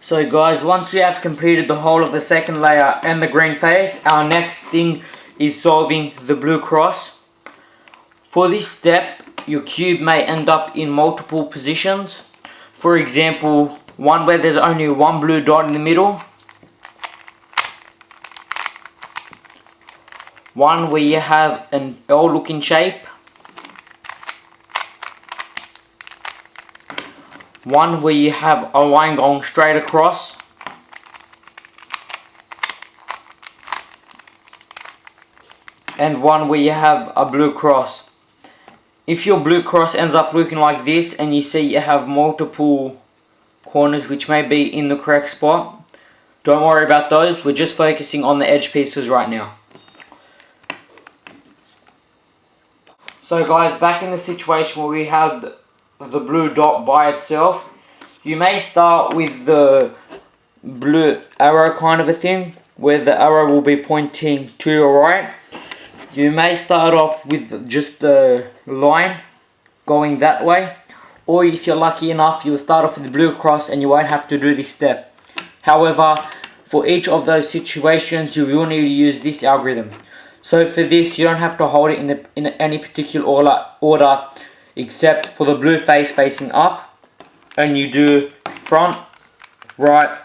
So guys, once we have completed the whole of the second layer and the green face, our next thing is solving the blue cross. For this step, your cube may end up in multiple positions. For example, one where there's only one blue dot in the middle, one where you have an L looking shape, one where you have a line going straight across, and one where you have a blue cross. If your blue cross ends up looking like this and you see you have multiple corners which may be in the correct spot, don't worry about those, we're just focusing on the edge pieces right now. So guys, back in the situation where we have the blue dot by itself, you may start with the blue arrow kind of a thing, where the arrow will be pointing to your right. You may start off with just the line going that way, or if you're lucky enough, you'll start off with the blue cross and you won't have to do this step. However, for each of those situations, you will need to use this algorithm. So for this, you don't have to hold it in any particular order except for the blue face facing up, and you do front, right,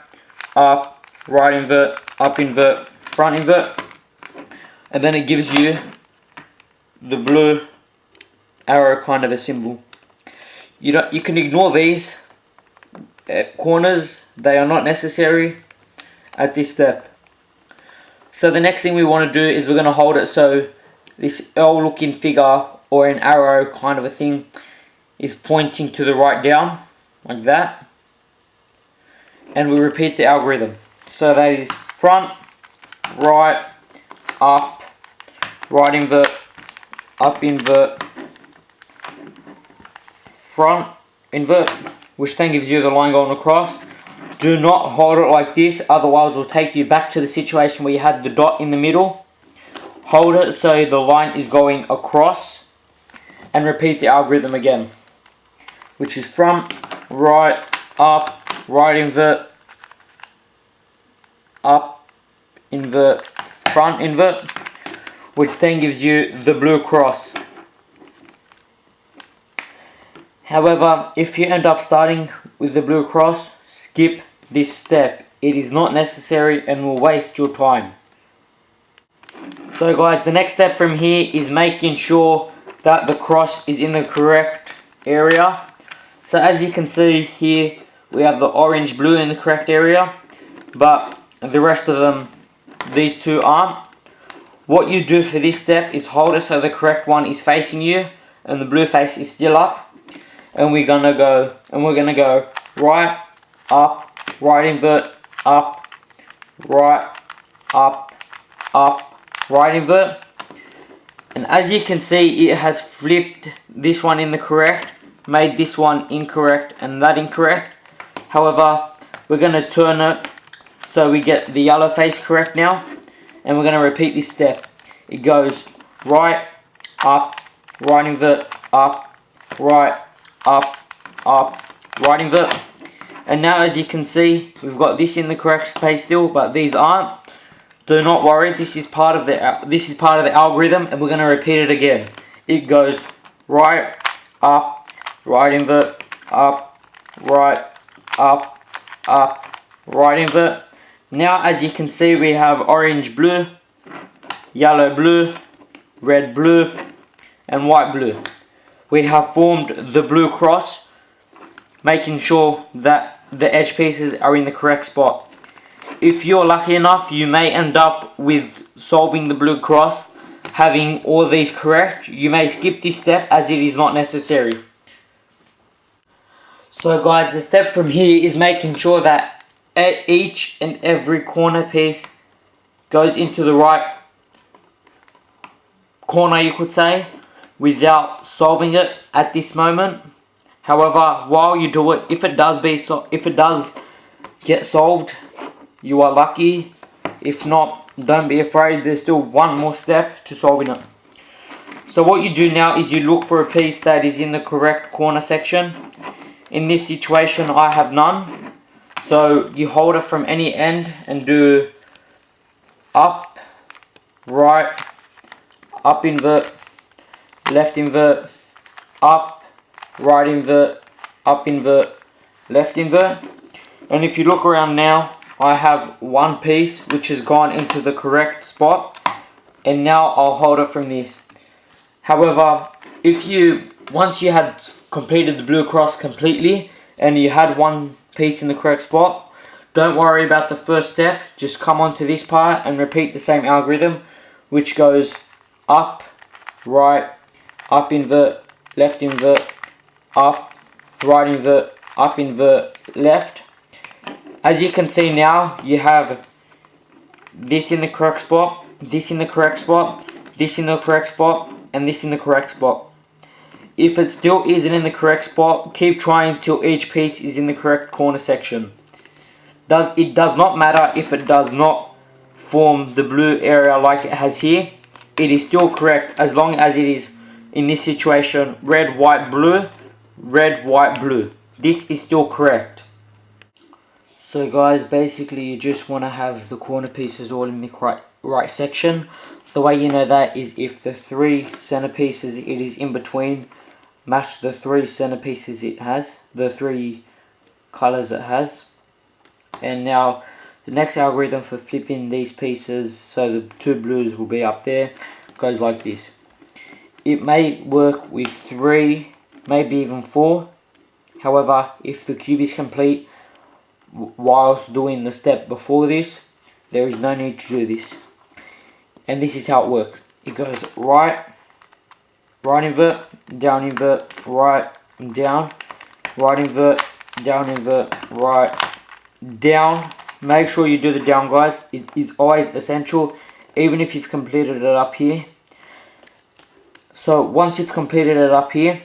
up, right invert, up invert, front invert, and then it gives you the blue arrow kind of a symbol. You can ignore these corners, they are not necessary at this step. So the next thing we want to do is we're going to hold it so this L looking figure or an arrow kind of a thing is pointing to the right down, like that. And we repeat the algorithm. So that is front, right, up, right invert, up invert, front invert, which then gives you the line going across. Do not hold it like this, otherwise it will take you back to the situation where you had the dot in the middle. Hold it so the line is going across, and repeat the algorithm again, which is front, right, up, right invert, up, invert, front invert, which then gives you the blue cross. However, if you end up starting with the blue cross, skip this step. It is not necessary and will waste your time. So guys, the next step from here is making sure that the cross is in the correct area. So as you can see here, we have the orange blue in the correct area, but the rest of them, these two aren't. What you do for this step is hold it so the correct one is facing you and the blue face is still up, and we're gonna go right, up, right invert, up, right, up, right invert. And as you can see, it has flipped this one in the correct, made this one incorrect and that incorrect. However, we're going to turn it so we get the yellow face correct now, and we're going to repeat this step. It goes right, up, right invert, up, right, up, right invert. And now as you can see, we've got this in the correct space still, but these aren't. Do not worry, this is part of the algorithm, and we're going to repeat it again. It goes right, up, right invert, up, right, up, right invert. Now as you can see, we have orange blue, yellow blue, red blue, and white blue. We have formed the blue cross, making sure that the edge pieces are in the correct spot. If you're lucky enough, you may end up with solving the blue cross, having all these correct. You may skip this step as it is not necessary. So guys, the step from here is making sure that each and every corner piece goes into the right corner, you could say, without solving it at this moment. However, while you do it, if it does get solved, you are lucky. If not, don't be afraid, there's still one more step to solving it. So what you do now is you look for a piece that is in the correct corner section. In this situation, I have none. So you hold it from any end and do up, right, up invert, left invert, up, right invert, up invert, left invert. And if you look around now, I have one piece which has gone into the correct spot, and now I'll hold it from this. However, once you had completed the blue cross completely and you had one piece in the correct spot, don't worry about the first step. Just come onto this part and repeat the same algorithm, which goes up, right, up invert, left invert, up, right invert, up invert, left. As you can see now, you have this in the correct spot, this in the correct spot, this in the correct spot, and this in the correct spot. If it still isn't in the correct spot, keep trying till each piece is in the correct corner section. It does not matter if it does not form the blue area like it has here. It is still correct as long as it is, in this situation, red, white, blue, red, white, blue. This is still correct. So guys, basically you just want to have the corner pieces all in the right section. The way you know that is if the 3 centerpieces it is in between match the 3 centerpieces it has, the 3 colors it has. And now the next algorithm for flipping these pieces so the 2 blues will be up there goes like this. It may work with 3, maybe even 4. However, if the cube is complete whilst doing the step before this, there is no need to do this. And this is how it works. It goes right, right invert, right, down, right invert, right, down. Make sure you do the down, guys. It is always essential, even if you've completed it up here. So once you've completed it up here,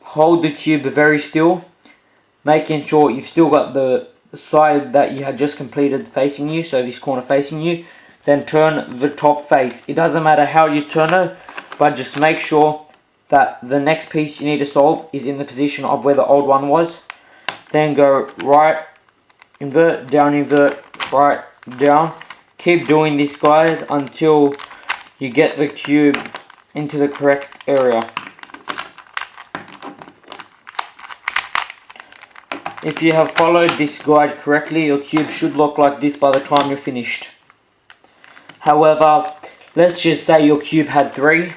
hold the cube very still, making sure you've still got the side that you had just completed facing you, so this corner facing you. Then turn the top face. It doesn't matter how you turn it, but just make sure that the next piece you need to solve is in the position of where the old one was. Then go right, invert, right, down. Keep doing this, guys, until you get the cube into the correct area. If you have followed this guide correctly, your cube should look like this by the time you're finished. However, let's just say your cube had 3.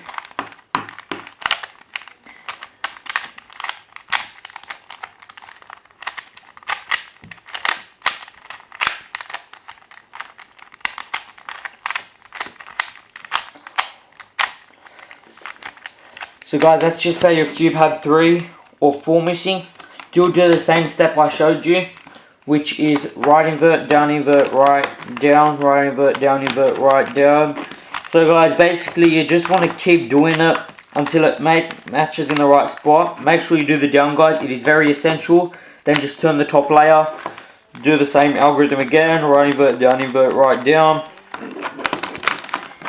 So guys, let's just say your cube had 3 or 4 missing. Still do the same step I showed you, which is right invert, right, down, right invert, right, down. So guys, basically you just want to keep doing it until it matches in the right spot. Make sure you do the down, guys. It is very essential. Then just turn the top layer. Do the same algorithm again. Right invert, right, down.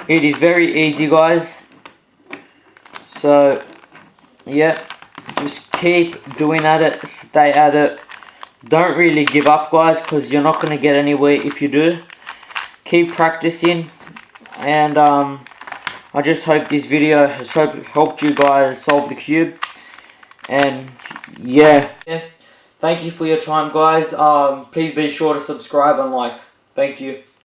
It is very easy, guys. So, yeah. Just keep doing at it. Stay at it. Don't really give up, guys, because you're not going to get anywhere if you do. Keep practicing, and I just hope this video has helped you guys solve the cube. And yeah, thank you for your time, guys. Please be sure to subscribe and like. Thank you.